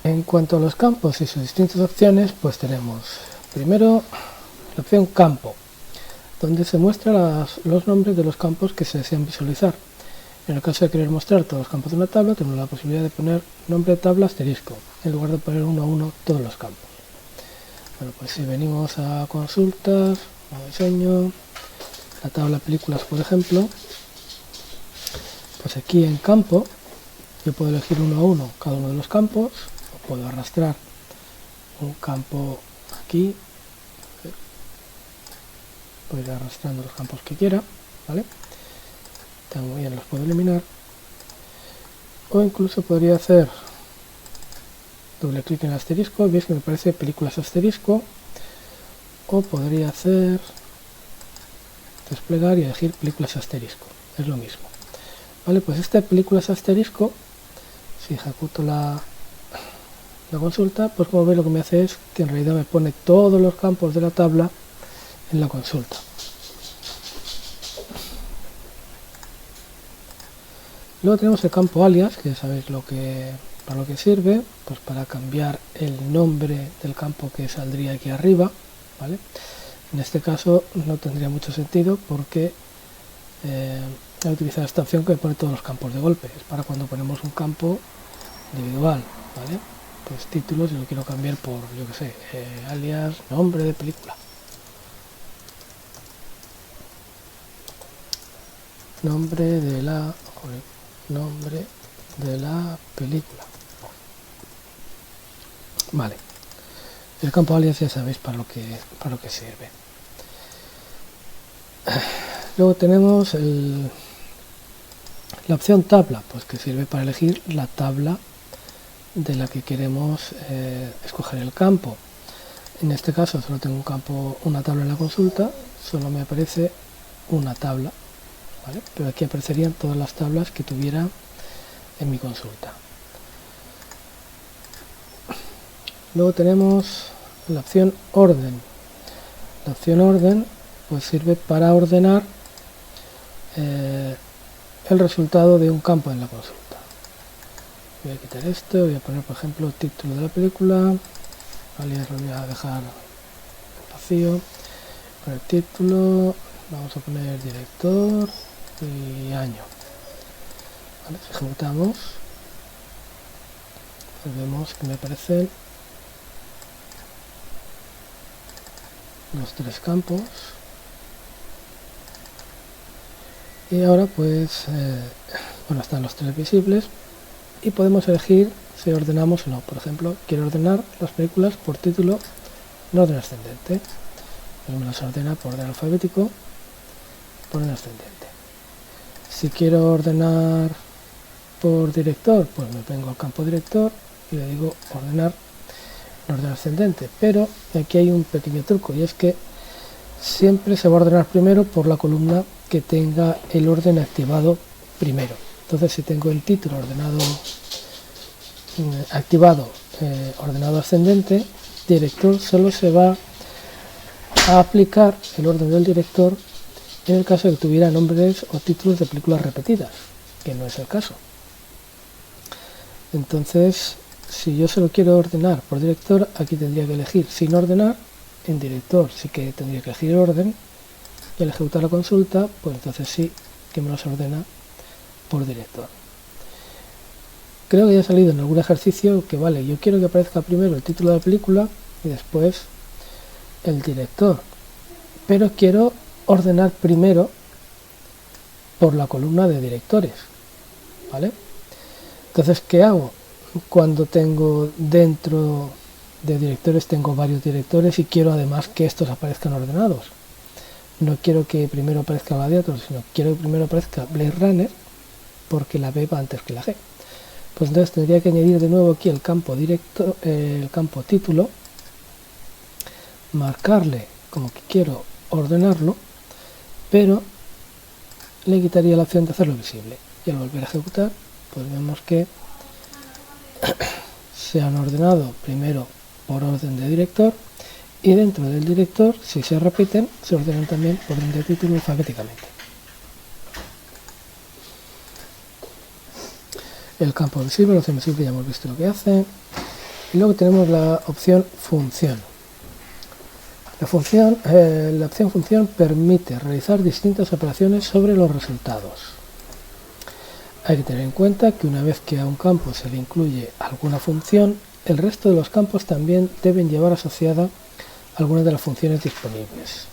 En cuanto a los campos y sus distintas opciones, pues tenemos primero la opción campo, donde se muestran los nombres de los campos que se desean visualizar. En el caso de querer mostrar todos los campos de una tabla, tenemos la posibilidad de poner nombre de tabla asterisco, en lugar de poner uno a uno todos los campos. Bueno, pues si venimos a consultas, a diseño, la tabla películas, por ejemplo, pues aquí en campo yo puedo elegir uno a uno cada uno de los campos, o puedo arrastrar un campo aquí, puedo ir arrastrando los campos que quiera, ¿vale? También los puedo eliminar, o incluso podría hacer doble clic en el asterisco, veis que me parece películas asterisco, o podría hacer desplegar y elegir películas asterisco, es lo mismo. Vale, pues este películas asterisco, si ejecuto la consulta, pues como veis lo que me hace es que en realidad me pone todos los campos de la tabla en la consulta. Luego tenemos el campo alias, que ya sabéis para lo que sirve, pues para cambiar el nombre del campo que saldría aquí arriba, ¿vale? En este caso no tendría mucho sentido porque voy a utilizar esta opción que me pone todos los campos de golpe, es para cuando ponemos un campo individual, ¿vale? Pues título, si lo quiero cambiar por, yo que sé, alias, nombre de película. Nombre de la película. Vale. El campo alias ya sabéis para lo que sirve. Luego tenemos la opción tabla, pues que sirve para elegir la tabla de la que queremos escoger el campo. En este caso solo tengo una tabla en la consulta, solo me aparece una tabla, ¿vale? Pero aquí aparecerían todas las tablas que tuviera en mi consulta. Luego tenemos la opción orden. La opción orden pues sirve para ordenar el resultado de un campo en la consulta. Voy a quitar esto, voy a poner por ejemplo el título de la película, alias lo voy a dejar vacío, con el título vamos a poner director y año. Vale, si ejecutamos, pues vemos que me aparecen los tres campos. Y ahora pues bueno, están los tres visibles y podemos elegir si ordenamos o no. Por ejemplo, quiero ordenar las películas por título en orden ascendente, pues me las ordena por orden alfabético por orden ascendente. Si quiero ordenar por director, pues me vengo al campo director y le digo ordenar en orden ascendente, pero aquí hay un pequeño truco, y es que siempre se va a ordenar primero por la columna que tenga el orden activado primero. Entonces, si tengo el título activado ordenado ascendente, director solo se va a aplicar el orden del director en el caso de que tuviera nombres o títulos de películas repetidas, que no es el caso. Entonces, si yo solo quiero ordenar por director, aquí tendría que elegir sin ordenar. En director sí que tendría que elegir orden, y al ejecutar la consulta, pues entonces sí que me los ordena por director. Creo que ya ha salido en algún ejercicio que vale, yo quiero que aparezca primero el título de la película y después el director, pero quiero ordenar primero por la columna de directores, ¿vale? Entonces, ¿qué hago? Cuando tengo dentro de directores, tengo varios directores y quiero además que estos aparezcan ordenados. No quiero que primero aparezca Gladiator, sino quiero que primero aparezca Blade Runner, porque la B va antes que la G. Pues entonces tendría que añadir de nuevo aquí el campo directo, el campo título, marcarle como que quiero ordenarlo, pero le quitaría la opción de hacerlo visible. Y al volver a ejecutar, pues vemos que se han ordenado primero por orden de director, y dentro del director, si se repiten, se ordenan también por orden de título alfabéticamente. El campo visible, la opción visible, ya hemos visto lo que hace. Y luego tenemos la opción función. La opción función permite realizar distintas operaciones sobre los resultados. Hay que tener en cuenta que una vez que a un campo se le incluye alguna función, el resto de los campos también deben llevar asociada algunas de las funciones disponibles.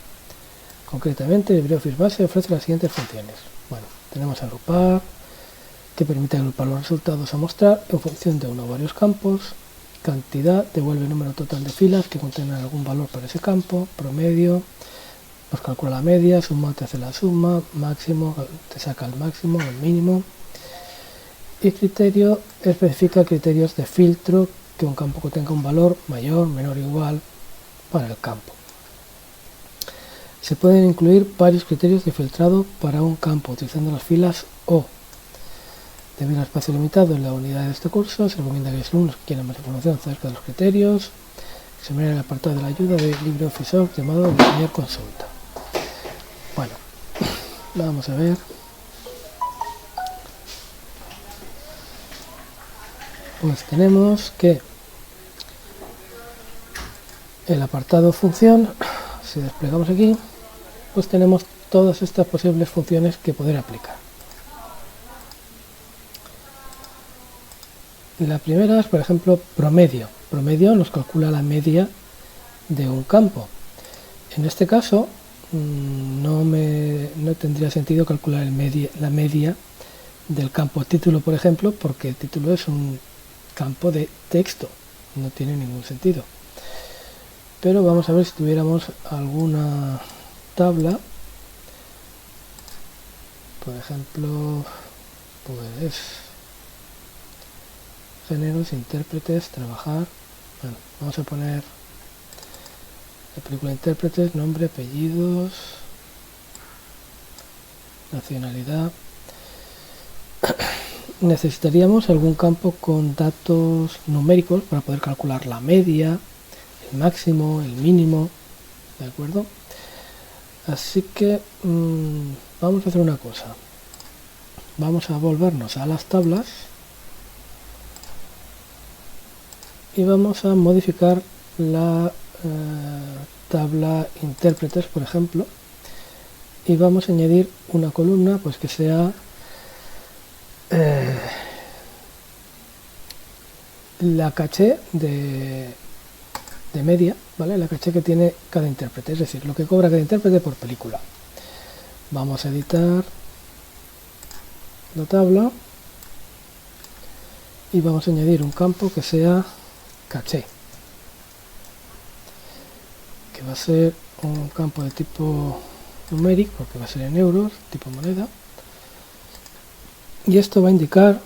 Concretamente, LibreOffice Base ofrece las siguientes funciones. Bueno, tenemos agrupar, que permite agrupar los resultados a mostrar en función de uno o varios campos. Cantidad, devuelve el número total de filas que contengan algún valor para ese campo. Promedio, pues calcula la media. Suma, te hace la suma. Máximo, te saca el máximo, el mínimo. Y criterio, especifica criterios de filtro que un campo tenga un valor mayor, menor o igual para el campo. Se pueden incluir varios criterios de filtrado para un campo utilizando las filas o. Debido al espacio limitado en la unidad de este curso, se recomienda que los alumnos que quieran más información acerca de los criterios examinen el apartado de la ayuda de LibreOffice Org llamado Diseñar Consulta. Bueno, vamos a ver. Pues tenemos que el apartado función, si desplegamos aquí, pues tenemos todas estas posibles funciones que poder aplicar. La primera es, por ejemplo, promedio. Promedio nos calcula la media de un campo. En este caso, no tendría sentido calcular la media del campo título, por ejemplo, porque el título es un campo de texto. No tiene ningún sentido. Pero vamos a ver si tuviéramos alguna tabla. Por ejemplo, pues géneros, intérpretes, trabajar. Bueno, vamos a poner la película intérpretes, nombre, apellidos, nacionalidad. Necesitaríamos algún campo con datos numéricos para poder calcular la media, el máximo, el mínimo, ¿de acuerdo? Así que vamos a hacer una cosa. Vamos a volvernos a las tablas y vamos a modificar la tabla intérpretes, por ejemplo, y vamos a añadir una columna pues que sea la caché de media, ¿vale? La caché que tiene cada intérprete, es decir, lo que cobra cada intérprete por película. Vamos a editar la tabla y vamos a añadir un campo que sea caché, que va a ser un campo de tipo numérico, porque va a ser en euros, tipo moneda, y esto va a indicar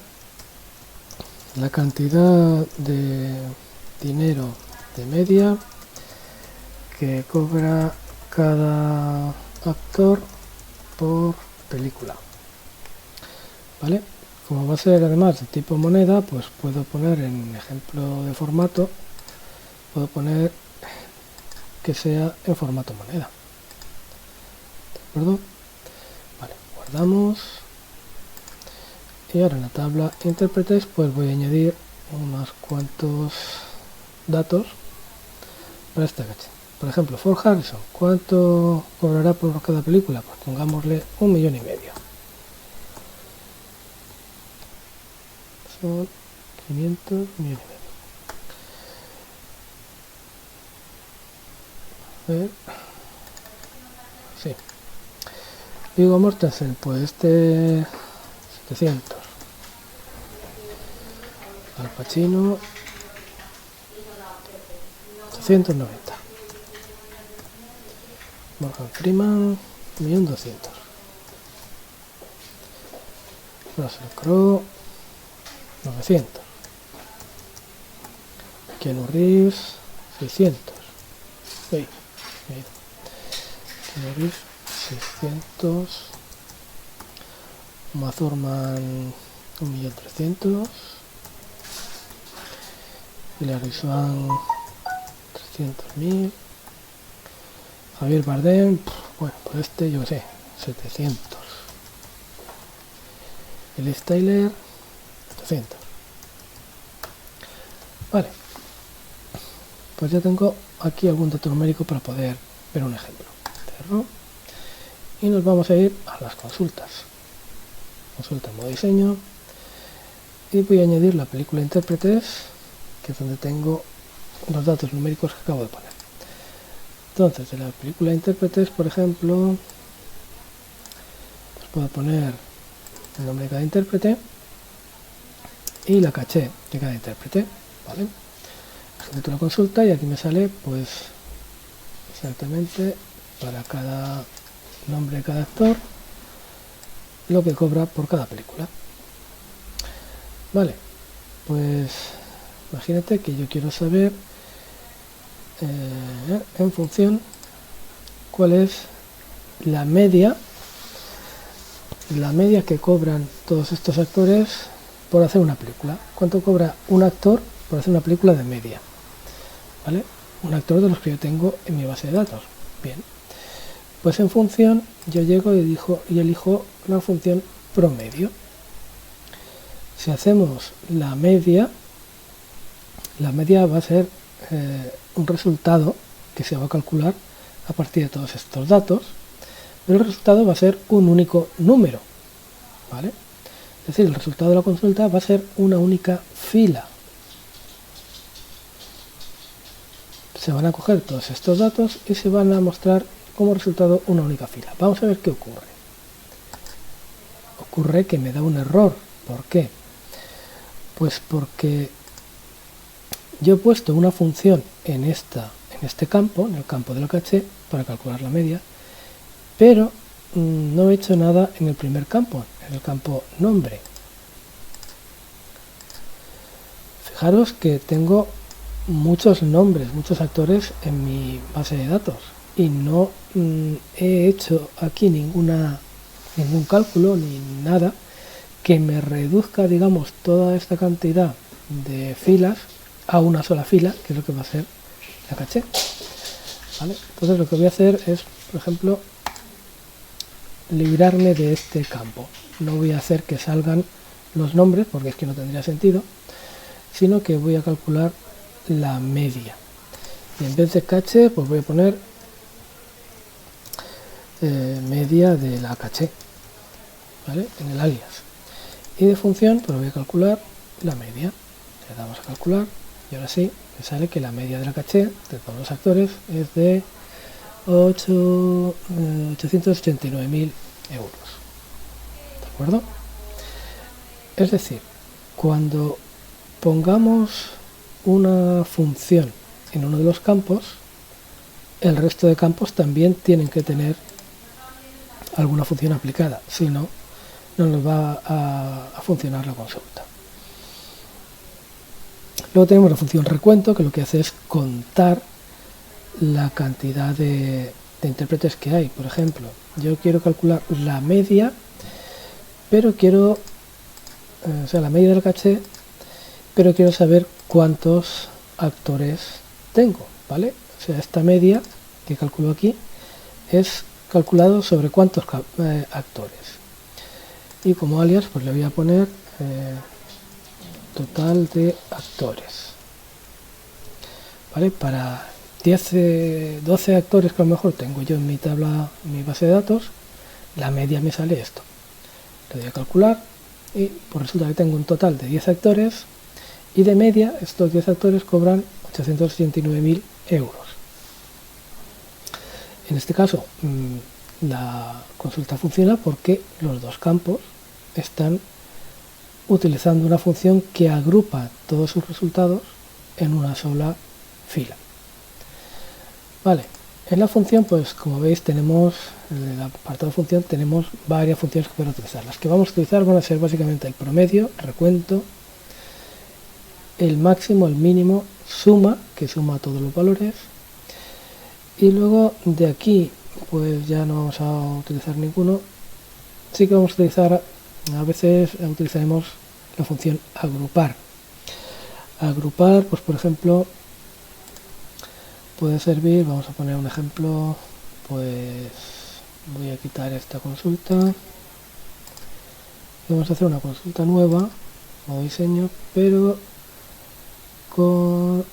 la cantidad de dinero de media que cobra cada actor por película, ¿vale? Como va a ser además de tipo moneda, pues puedo poner en ejemplo de formato, puedo poner que sea en formato moneda. ¿De acuerdo? Vale, guardamos. Y ahora en la tabla intérpretes pues voy a añadir unos cuantos datos para esta caché. Por ejemplo, Ford Harrison, ¿cuánto cobrará por cada película? Pues pongámosle 1,5 millones. Son 500 millones. A ver. Sí. Viggo Mortensen, pues este 700. Al Pacino 890. Morgan Freeman 1.200.000. Russell Crowe 900. Keanu Reeves 600. Sí, Keanu Reeves 600. Uma Thurman 1.300.000. Hilary Swank 300.000. Javier Bardem, bueno, pues este yo sé, 700. Liv Tyler 800. Vale, pues ya tengo aquí algún dato numérico para poder ver un ejemplo. Cerro. Y nos vamos a ir a las consultas. Consulta en modo diseño. Y voy a añadir la película intérpretes, que es donde tengo los datos numéricos que acabo de poner. Entonces, de la película intérpretes, por ejemplo, pues puedo poner el nombre de cada intérprete y la caché de cada intérprete, ¿vale? Ejecuto la consulta y aquí me sale, pues, exactamente para cada nombre de cada actor lo que cobra por cada película. Vale, pues imagínate que yo quiero saber en función cuál es la media que cobran todos estos actores por hacer una película. ¿Cuánto cobra un actor por hacer una película de media? ¿Vale? Un actor de los que yo tengo en mi base de datos. Bien, pues en función yo llego y elijo la función promedio. Si hacemos la media va a ser un resultado que se va a calcular a partir de todos estos datos, pero el resultado va a ser un único número, ¿vale? Es decir, el resultado de la consulta va a ser una única fila. Se van a coger todos estos datos y se van a mostrar como resultado una única fila. Vamos a ver qué ocurre. Ocurre que me da un error. ¿Por qué? Pues porque yo he puesto una función en este campo, en el campo de la caché, para calcular la media, pero no he hecho nada en el primer campo, en el campo nombre. Fijaros que tengo muchos nombres, muchos actores en mi base de datos y no he hecho aquí ningún cálculo ni nada que me reduzca, digamos, toda esta cantidad de filas a una sola fila, que es lo que va a ser la caché. ¿Vale? Entonces lo que voy a hacer es, por ejemplo, librarme de este campo. No voy a hacer que salgan los nombres, porque es que no tendría sentido, sino que voy a calcular la media. Y en vez de caché, pues voy a poner media de la caché, ¿vale? En el alias. Y de función, pues voy a calcular la media. Le damos a calcular y ahora sí, me sale que la media de la caché de todos los actores es de 889.000 euros. ¿De acuerdo? Es decir, cuando pongamos una función en uno de los campos, el resto de campos también tienen que tener alguna función aplicada, si no, no nos va a funcionar la consulta. Luego tenemos la función recuento, que lo que hace es contar la cantidad de intérpretes que hay. Por ejemplo, yo quiero calcular la media, pero quiero, la media del caché, pero quiero saber cuántos actores tengo, ¿vale? O sea, esta media que calculo aquí es calculado sobre cuántos actores. Y como alias, pues le voy a poner total de actores, ¿vale? Para 12 actores que a lo mejor tengo yo en mi tabla, en mi base de datos, la media me sale esto. Le doy a calcular y pues resulta que tengo un total de 10 actores y de media estos 10 actores cobran 889.000 euros. En este caso la consulta funciona porque los dos campos están utilizando una función que agrupa todos sus resultados en una sola fila. Vale, en la función, pues como veis, tenemos en el apartado función tenemos varias funciones que podemos utilizar. Las que vamos a utilizar van a ser básicamente el promedio, recuento, el máximo, el mínimo, suma, que suma todos los valores, y luego de aquí pues ya no vamos a utilizar ninguno. Sí que vamos a utilizar, a veces utilizaremos la función agrupar. Agrupar, pues por ejemplo, puede servir, vamos a poner un ejemplo, pues voy a quitar esta consulta y vamos a hacer una consulta nueva, modo diseño, pero con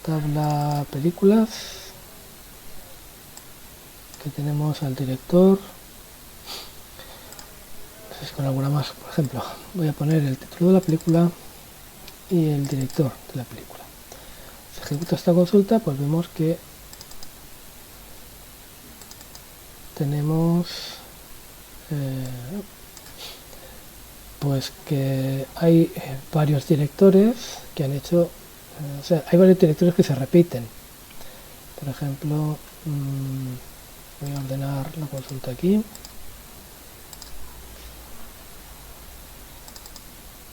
tabla películas, que tenemos al director. No sé si con alguna más, por ejemplo, voy a poner el título de la película y el director de la película. Si ejecuto esta consulta, pues vemos que tenemos pues que hay varios directores que han hecho, o sea, hay varios directores que se repiten. Por ejemplo, voy a ordenar la consulta aquí.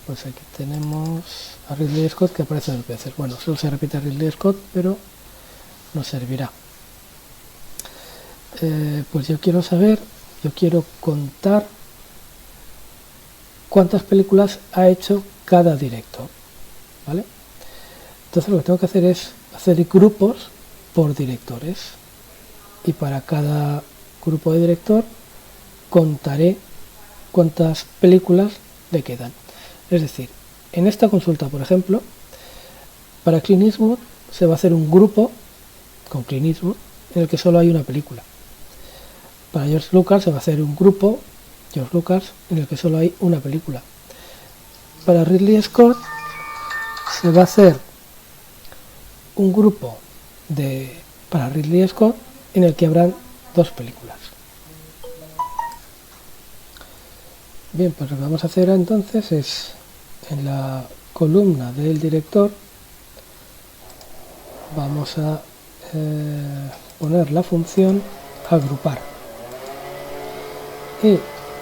Pues aquí tenemos a Ridley Scott, que aparece dos veces. Bueno, solo se repite a Ridley Scott, pero nos servirá. Pues yo quiero contar cuántas películas ha hecho cada director, ¿vale? Entonces lo que tengo que hacer es hacer grupos por directores, y para cada grupo de director contaré cuántas películas le quedan. Es decir, en esta consulta, por ejemplo, para Clint Eastwood se va a hacer un grupo con Clint Eastwood en el que solo hay una película. Para George Lucas se va a hacer un grupo, George Lucas, en el que solo hay una película. Para Ridley Scott se va a hacer un grupo para Ridley Scott en el que habrán dos películas. Bien, pues lo que vamos a hacer entonces es, en la columna del director, vamos a poner la función agrupar. Y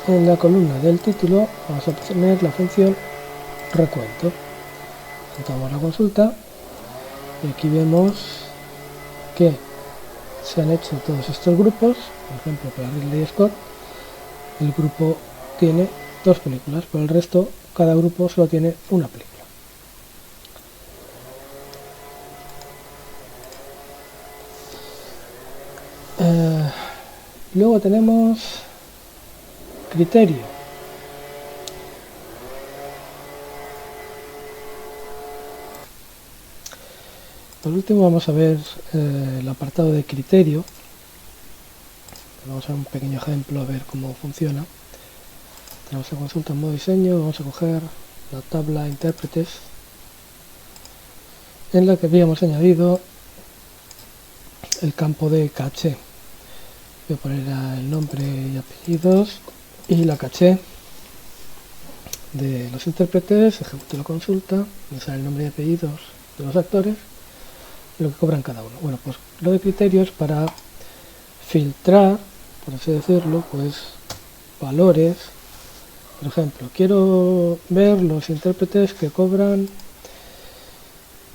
en la columna del título vamos a poner la función recuento. Ejecutamos la consulta y aquí vemos que se han hecho todos estos grupos. Por ejemplo, para Ridley Scott el grupo tiene dos películas, pero el resto, cada grupo solo tiene una película. Luego tenemos criterio. Por último vamos a ver el apartado de criterio. Vamos a ver un pequeño ejemplo a ver cómo funciona. Tenemos la consulta en modo diseño, vamos a coger la tabla intérpretes en la que habíamos añadido el campo de caché. Voy a poner el nombre y apellidos y la caché de los intérpretes, ejecuto la consulta, me sale el nombre y apellidos de los actores y lo que cobran cada uno. Bueno, pues lo de criterios para filtrar, por así decirlo, pues valores. Por ejemplo, quiero ver los intérpretes que cobran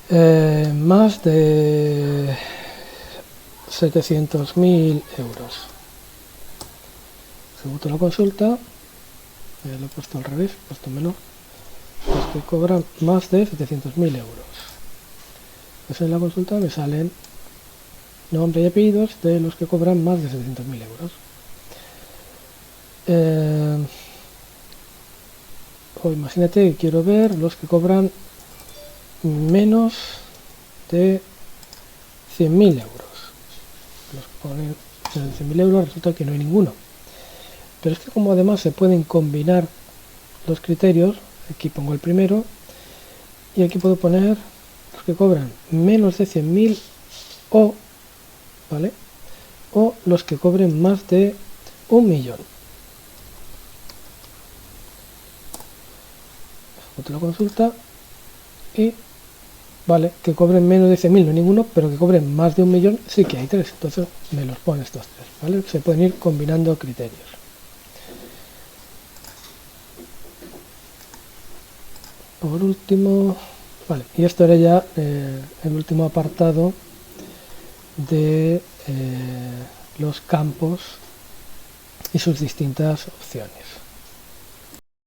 más de 700.000 euros. Ejecuto la consulta, lo he puesto al revés, he puesto menor, los que cobran más de 700.000 euros. Pues en la consulta me salen nombre y apellidos de los que cobran más de 700.000 euros. O imagínate que quiero ver los que cobran menos de 100.000 euros. Los que ponen 100.000 euros resulta que no hay ninguno. Pero es que como además se pueden combinar los criterios, aquí pongo el primero y aquí puedo poner los que cobran menos de 100.000 o, ¿vale? O los que cobren más de 1.000.000. Ejecuto la consulta y vale, que cobren menos de 100.000 no hay ninguno, pero que cobren más de 1.000.000 sí que hay tres, entonces me los pone estos tres, ¿vale? Se pueden ir combinando criterios. Por último, vale, y esto era ya el último apartado de los campos y sus distintas opciones.